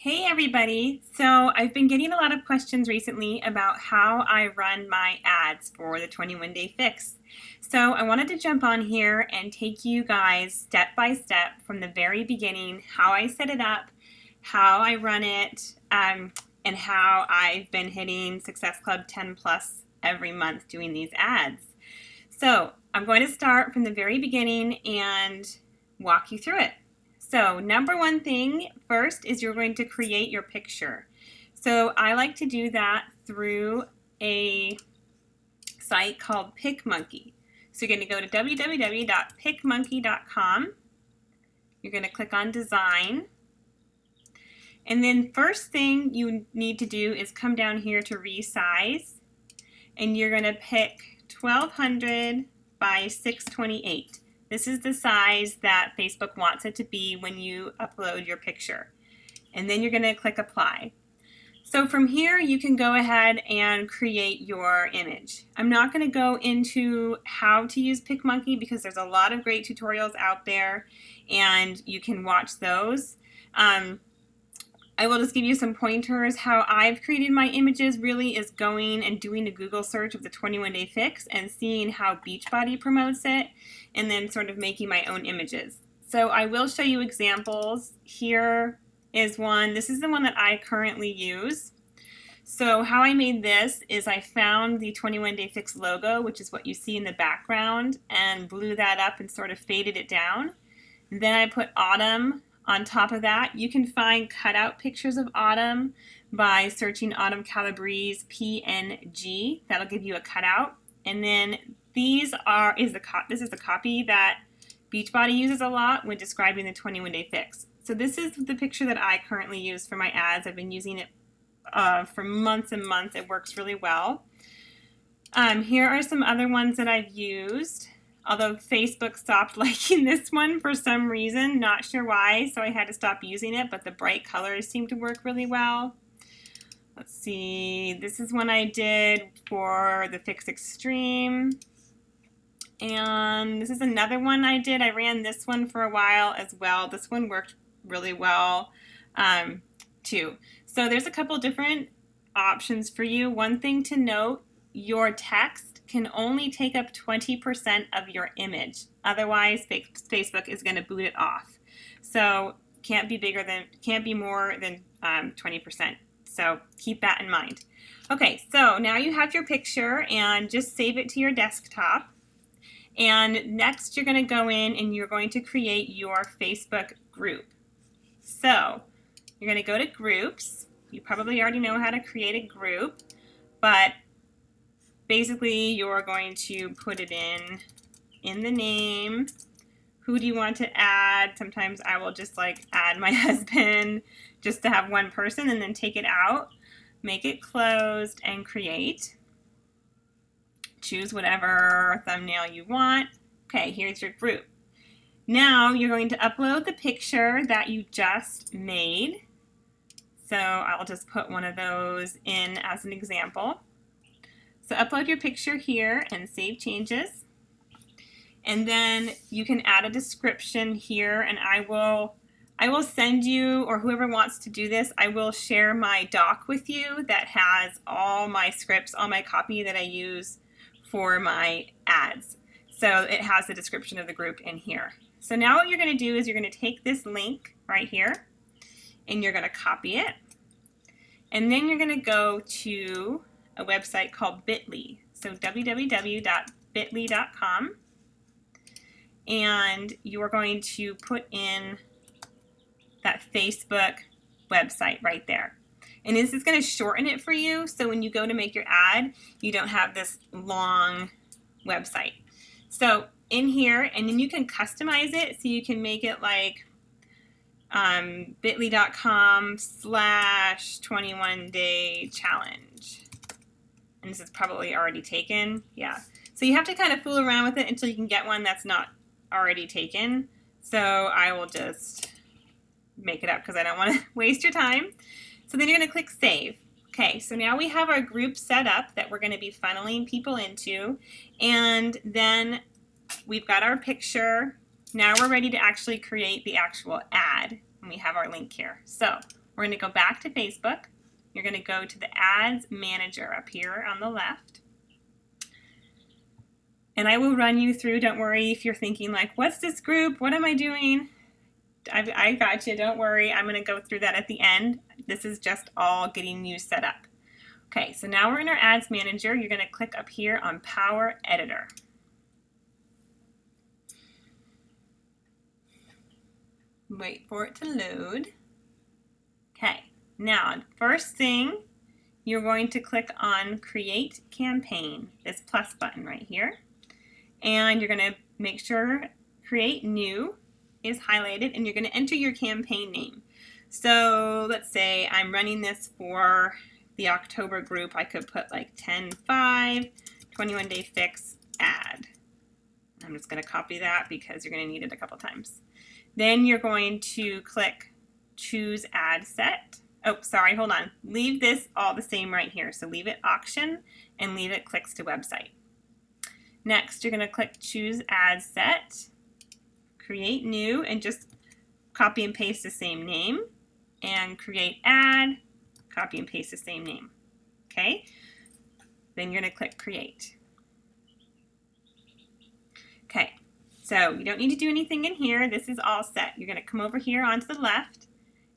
Hey everybody! So I've been getting a lot of questions recently about how I run my ads for the 21 Day Fix. So I wanted to jump on here and take you guys step by step from the very beginning, how I set it up, how I run it, and how I've been hitting Success Club 10 plus every month doing these ads. So I'm going to start from the very beginning and walk you through it. So number one thing first is you're going to create your picture. So I like to do that through a site called PicMonkey. So you're going to go to www.picmonkey.com. You're going to click on design. And then first thing you need to do is come down here to resize. And you're going to pick 1200 by 628. This is the size that Facebook wants it to be when you upload your picture. And then you're going to click apply. So from here you can go ahead and create your image. I'm not going to go into how to use PicMonkey because there's a lot of great tutorials out there and you can watch those. I will just give you some pointers. How I've created my images really is going and doing a Google search of the 21 Day Fix and seeing how Beachbody promotes it and then sort of making my own images. So I will show you examples. Here is one. This is the one that I currently use. So how I made this is I found the 21 Day Fix logo, which is what you see in the background, and blew that up and sort of faded it down. And then I put Autumn on top of that. You can find cutout pictures of Autumn by searching Autumn Calabrese PNG. That'll give you a cutout. And then this is the copy that Beachbody uses a lot when describing the 21 Day Fix. So this is the picture that I currently use for my ads. I've been using it for months and months. It works really well. Here are some other ones that I've used. Although Facebook stopped liking this one for some reason, not sure why, so I had to stop using it, but the bright colors seem to work really well. Let's see, this is one I did for the Fix Extreme. And this is another one I did. I ran this one for a while as well. This one worked really well too. So there's a couple different options for you. One thing to note, your text can only take up 20% of your image. Otherwise, Facebook is going to boot it off. So can't be more than 20%. So keep that in mind. Okay, so now you have your picture and just save it to your desktop. And next you're going to go in and you're going to create your Facebook group. So you're going to go to groups. You probably already know how to create a group, but basically you're going to put it in the name. Who do you want to add? Sometimes I will just like add my husband just to have one person and then take it out, make it closed and create. Choose whatever thumbnail you want. Okay, here's your group. Now you're going to upload the picture that you just made. So I'll just put one of those in as an example. So upload your picture here and save changes. And then you can add a description here, and I will send you, or whoever wants to do this, I will share my doc with you that has all my scripts, all my copy that I use for my ads. So it has the description of the group in here. So now what you're going to do is you're going to take this link right here and you're going to copy it. And then you're going to go to a website called Bitly. So www.bitly.com. And you're going to put in that Facebook website right there. And this is going to shorten it for you, so when you go to make your ad, you don't have this long website. So in here, and then you can customize it, so you can make it like bit.ly/21day-challenge. And this is probably already taken. Yeah. So you have to kind of fool around with it until you can get one that's not already taken. So I will just make it up because I don't want to waste your time. So then you're going to click save. Okay, so now we have our group set up that we're going to be funneling people into. And then we've got our picture. Now we're ready to actually create the actual ad. And we have our link here. So We're going to go back to Facebook. You're going to go to the Ads Manager up here on the left. And I will run you through. Don't worry if you're thinking like, what's this group? What am I doing? I got you. Don't worry. I'm going to go through that at the end. This is just all getting you set up. Okay, so now we're in our Ads Manager. You're going to click up here on Power Editor. Wait for it to load. Okay, now first thing, you're going to click on Create Campaign, this plus button right here. And you're going to make sure Create New is highlighted, and you're going to enter your campaign name. So let's say I'm running this for the October group. I could put like 10/5, 21-day fix ad. I'm just going to copy that because you're going to need it a couple times. Then you're going to click Choose Ad Set. Oh, sorry, hold on. Leave this all the same right here. So leave it Auction and leave it Clicks to Website. Next, you're going to click Choose Ad Set, Create New, and just copy and paste the same name, and Create Ad, copy and paste the same name. Okay? Then you're going to click Create. Okay, so you don't need to do anything in here. This is all set. You're going to come over here onto the left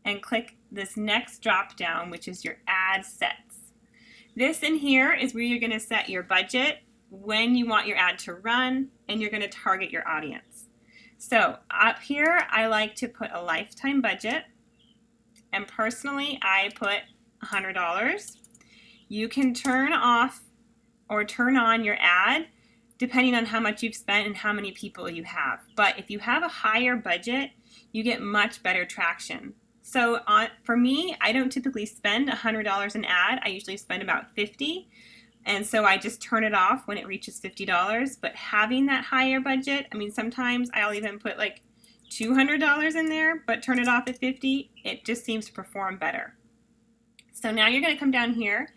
and click this next drop down, which is your Ad Sets. This in here is where you're going to set your budget, when you want your ad to run, and you're going to target your audience. So up here, I like to put a lifetime budget, and personally, I put $100. You can turn off or turn on your ad depending on how much you've spent and how many people you have. But if you have a higher budget, you get much better traction. So for me, I don't typically spend $100 an ad. I usually spend about $50. And so I just turn it off when it reaches $50. But having that higher budget, I mean, sometimes I'll even put like $200 in there, but turn it off at $50. It just seems to perform better. So now you're going to come down here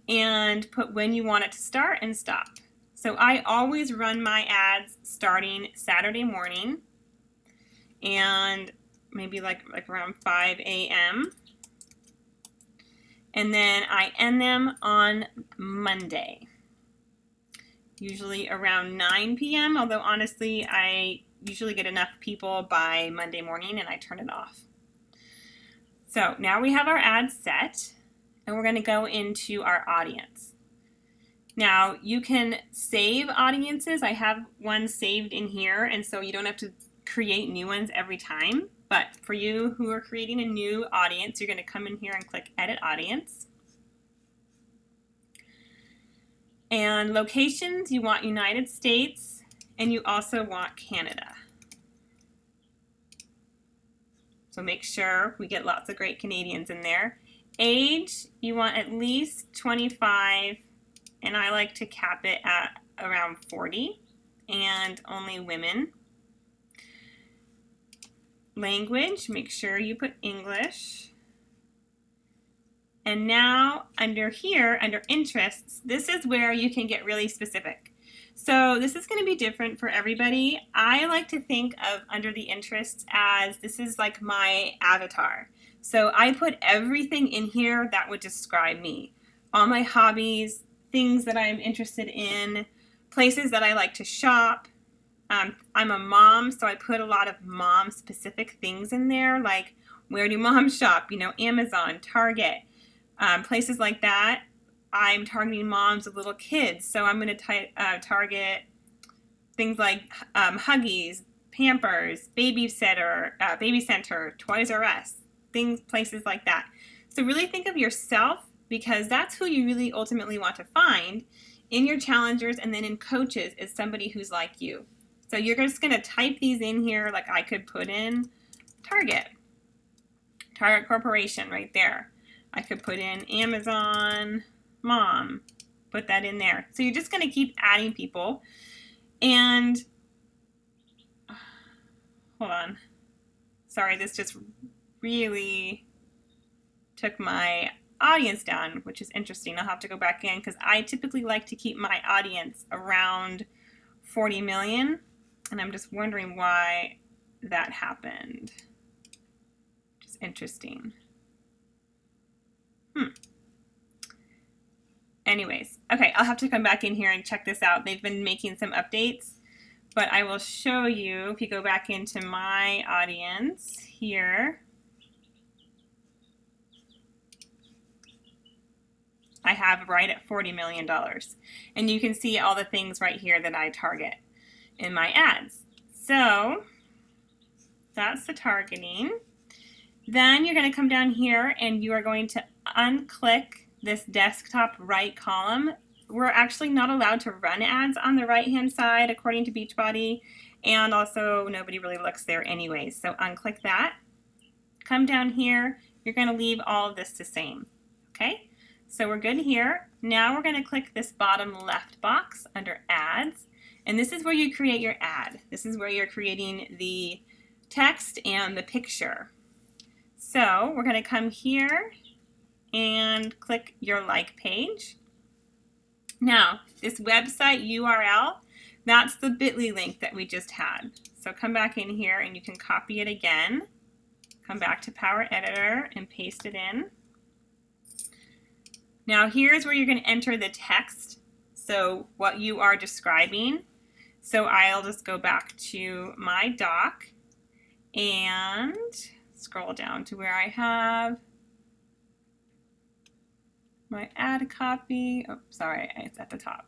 and put when you want it to start and stop. So I always run my ads starting Saturday morning and maybe like around 5 a.m. And then I end them on Monday, usually around 9 p.m., although honestly, I usually get enough people by Monday morning and I turn it off. So now we have our ads set, and we're going to go into our audience. Now, you can save audiences. I have one saved in here, and so you don't have to create new ones every time. But for you who are creating a new audience, you're going to come in here and click Edit Audience. And locations, you want United States, and you also want Canada. So make sure we get lots of great Canadians in there. Age, you want at least 25, and I like to cap it at around 40, and only women. Language, make sure you put English. And now under here, under interests, this is where you can get really specific. So this is going to be different for everybody. I like to think of under the interests as this is like my avatar. So I put everything in here that would describe me. All my hobbies, things that I'm interested in, places that I like to shop. I'm a mom, so I put a lot of mom-specific things in there, like where do moms shop? You know, Amazon, Target, places like that. I'm targeting moms of little kids, so I'm going to target things like Huggies, Pampers, Baby Center, Toys R Us, places like that. So really think of yourself, because that's who you really ultimately want to find in your challengers, and then in coaches is somebody who's like you. So you're just going to type these in here, like I could put in Target Corporation right there. I could put in Amazon Mom, put that in there. So you're just going to keep adding people. And hold on. Sorry, this just really took my audience down, which is interesting. I'll have to go back in because I typically like to keep my audience around 40 million. And I'm just wondering why that happened. Just interesting. Anyways, okay, I'll have to come back in here and check this out. They've been making some updates, but I will show you if you go back into my audience here. I have right at $40 million. And you can see all the things right here that I target in my ads. So that's the targeting. Then you're going to come down here and you are going to unclick this desktop right column. We're actually not allowed to run ads on the right hand side according to Beachbody, and also nobody really looks there anyways. So unclick that. Come down here. You're going to leave all of this the same. Okay? So we're good here. Now we're going to click this bottom left box under ads, and this is where you create your ad. This is where you're creating the text and the picture. So we're going to come here and click your like page. Now this website URL, that's the bit.ly link that we just had. So come back in here and you can copy it again. Come back to Power Editor and paste it in. Now here's where you're going to enter the text, so what you are describing. So I'll just go back to my doc and scroll down to where I have my ad copy. Oh, sorry, it's at the top.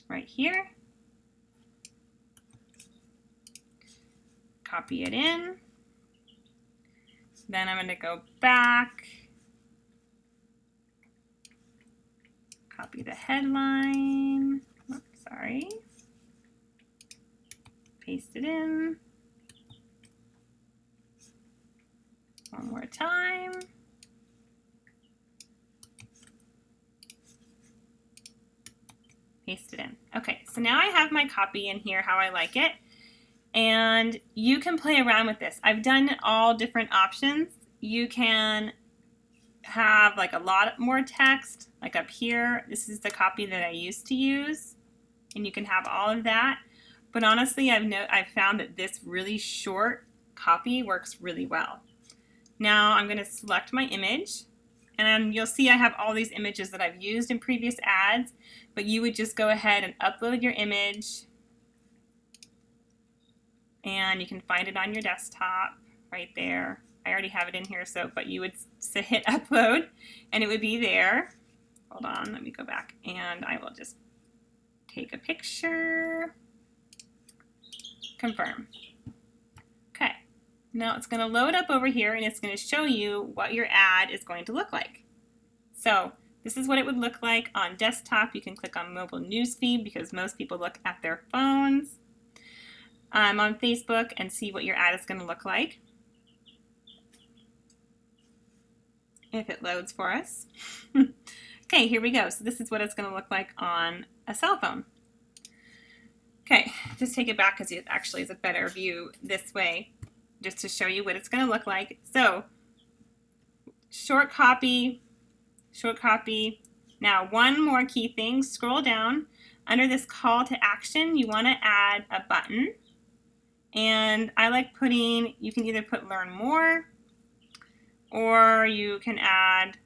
Right here. Copy it in. Then I'm going to go back, copy the headline, oops, sorry, paste it in, one more time, paste it in. Okay, so now I have my copy in here how I like it. And you can play around with this. I've done all different options. You can have like a lot more text, like up here. This is the copy that I used to use, and you can have all of that. But honestly, I've found that this really short copy works really well. Now I'm going to select my image, and you'll see I have all these images that I've used in previous ads, but you would just go ahead and upload your image. And you can find it on your desktop right there. I already have it in here, but you would hit upload and it would be there. Hold on, let me go back and I will just take a picture, confirm. Okay, now it's going to load up over here and it's going to show you what your ad is going to look like. So this is what it would look like on desktop. You can click on mobile newsfeed because most people look at their phones. On Facebook and see what your ad is going to look like if it loads for us. Okay, here we go. So this is what it's going to look like on a cell phone. Okay, just take it back because it actually is a better view this way, just to show you what it's going to look like. So short copy. Now one more key thing, scroll down. Under this call to action, you want to add a button. And I like you can either put learn more, or you can add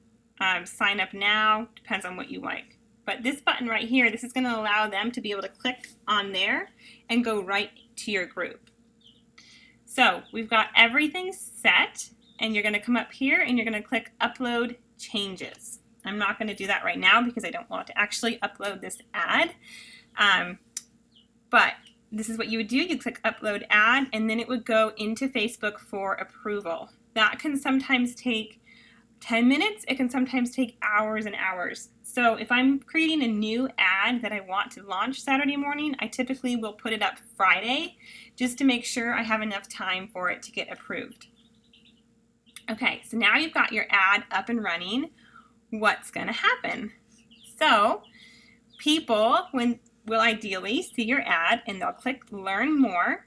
sign up now, depends on what you like. But this button right here, this is going to allow them to be able to click on there and go right to your group. So we've got everything set, and you're going to come up here and you're going to click upload changes. I'm not going to do that right now because I don't want to actually upload this ad. But this is what you would do. You click upload ad and then it would go into Facebook for approval. That can sometimes take 10 minutes. It can sometimes take hours and hours. So if I'm creating a new ad that I want to launch Saturday morning, I typically will put it up Friday just to make sure I have enough time for it to get approved. Okay, so now you've got your ad up and running. What's going to happen? So people will ideally see your ad and they'll click learn more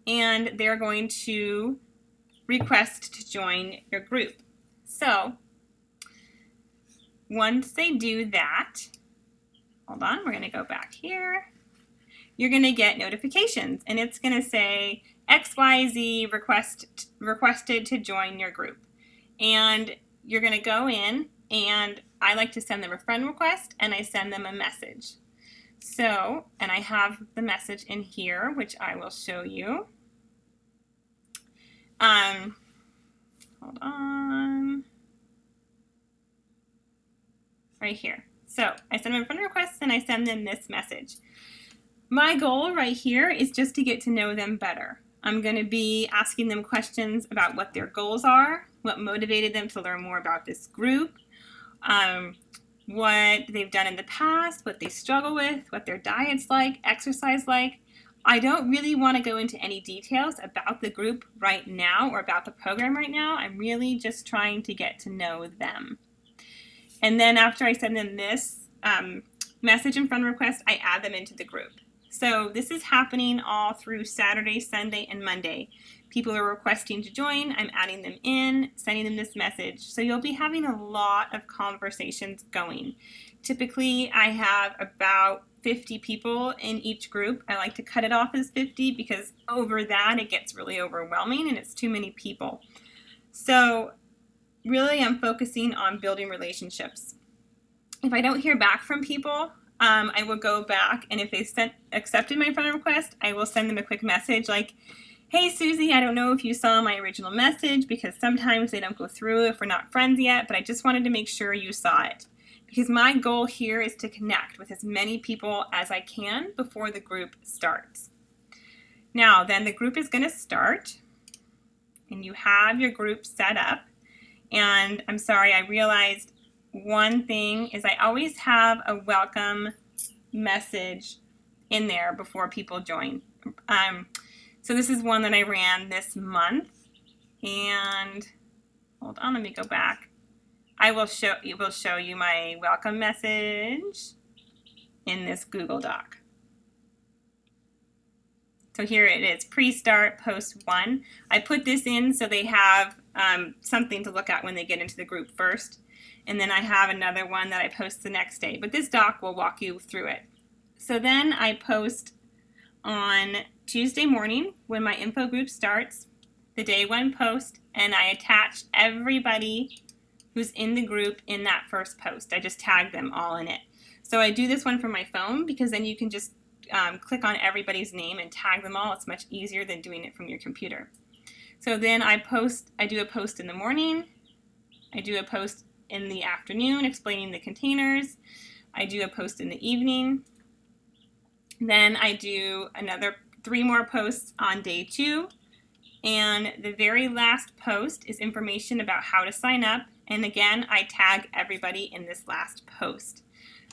and they're going to request to join your group. So once they do that, hold on, we're going to go back here. You're going to get notifications and it's going to say XYZ requested to join your group. And you're going to go in, and I like to send them a friend request, and I send them a message. So, and I have the message in here, which I will show you. Hold on. Right here. So I send them a friend request, and I send them this message. My goal right here is just to get to know them better. I'm going to be asking them questions about what their goals are, what motivated them to learn more about this group, what they've done in the past, what they struggle with, what their diet's like, exercise like. I don't really want to go into any details about the group right now or about the program right now. I'm really just trying to get to know them. And then after I send them this message and friend request, I add them into the group. So this is happening all through Saturday, Sunday, and Monday. People are requesting to join. I'm adding them in, sending them this message. So you'll be having a lot of conversations going. Typically, I have about 50 people in each group. I like to cut it off as 50 because over that it gets really overwhelming and it's too many people. So really I'm focusing on building relationships. If I don't hear back from people, I will go back, and if they accepted my friend request, I will send them a quick message like, hey Susie, I don't know if you saw my original message because sometimes they don't go through if we're not friends yet, but I just wanted to make sure you saw it. Because my goal here is to connect with as many people as I can before the group starts. Now, then the group is going to start, and you have your group set up. And I'm sorry, I realized one thing is I always have a welcome message in there before people join. So this is one that I ran this month, and hold on, let me go back. I will show you my welcome message in this Google Doc. So here it is, pre-start, post 1. I put this in so they have something to look at when they get into the group first. And then I have another one that I post the next day. But this doc will walk you through it. So then I post on Tuesday morning when my info group starts, the day 1 post, and I attach everybody who's in the group in that first post. I just tag them all in it. So I do this one from my phone because then you can just click on everybody's name and tag them all. It's much easier than doing it from your computer. So then I do a post in the morning. I do a post in the afternoon explaining the containers. I do a post in the evening. Then I do another 3 more posts on day 2. And the very last post is information about how to sign up. And again, I tag everybody in this last post.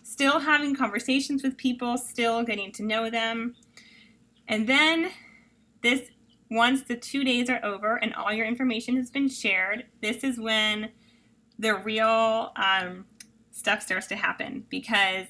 Still having conversations with people, still getting to know them. And then once the 2 days are over and all your information has been shared, this is when the real stuff starts to happen, because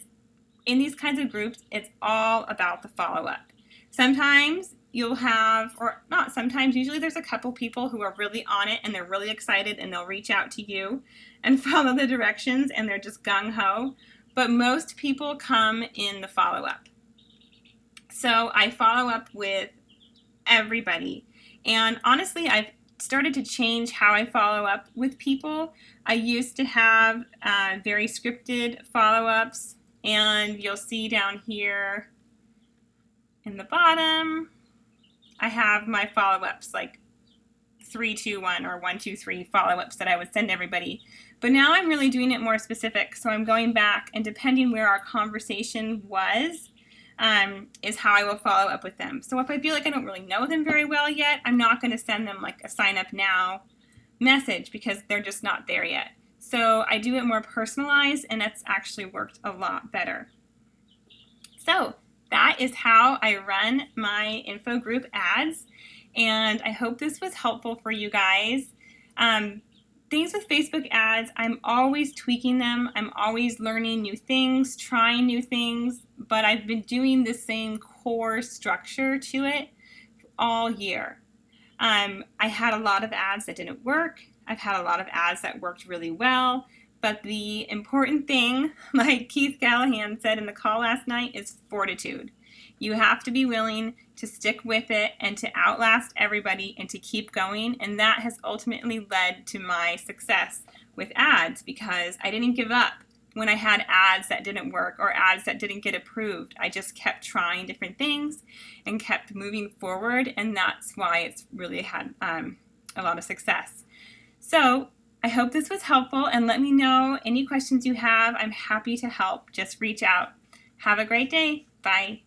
in these kinds of groups, it's all about the follow-up. Sometimes you'll have, or not sometimes, usually there's a couple people who are really on it and they're really excited and they'll reach out to you and follow the directions and they're just gung-ho. But most people come in the follow-up. So I follow up with everybody. And honestly, I've started to change how I follow up with people. I used to have very scripted follow-ups, and you'll see down here in the bottom, I have my follow-ups like 3, 2, 1 or 1, 2, 3 follow-ups that I would send everybody. But now I'm really doing it more specific. So I'm going back, and depending where our conversation was, is how I will follow up with them. So if I feel like I don't really know them very well yet, I'm not going to send them like a sign up now message because they're just not there yet. So I do it more personalized, and that's actually worked a lot better. So that is how I run my info group ads, and I hope this was helpful for you guys. Things with Facebook ads, I'm always tweaking them. I'm always learning new things, trying new things, but I've been doing the same core structure to it all year. I had a lot of ads that didn't work. I've had a lot of ads that worked really well, but the important thing, like Keith Callahan said in the call last night, is fortitude. You have to be willing to stick with it and to outlast everybody and to keep going. And that has ultimately led to my success with ads, because I didn't give up when I had ads that didn't work or ads that didn't get approved. I just kept trying different things and kept moving forward, and that's why it's really had a lot of success. So I hope this was helpful, and let me know any questions you have. I'm happy to help. Just reach out. Have a great day. Bye.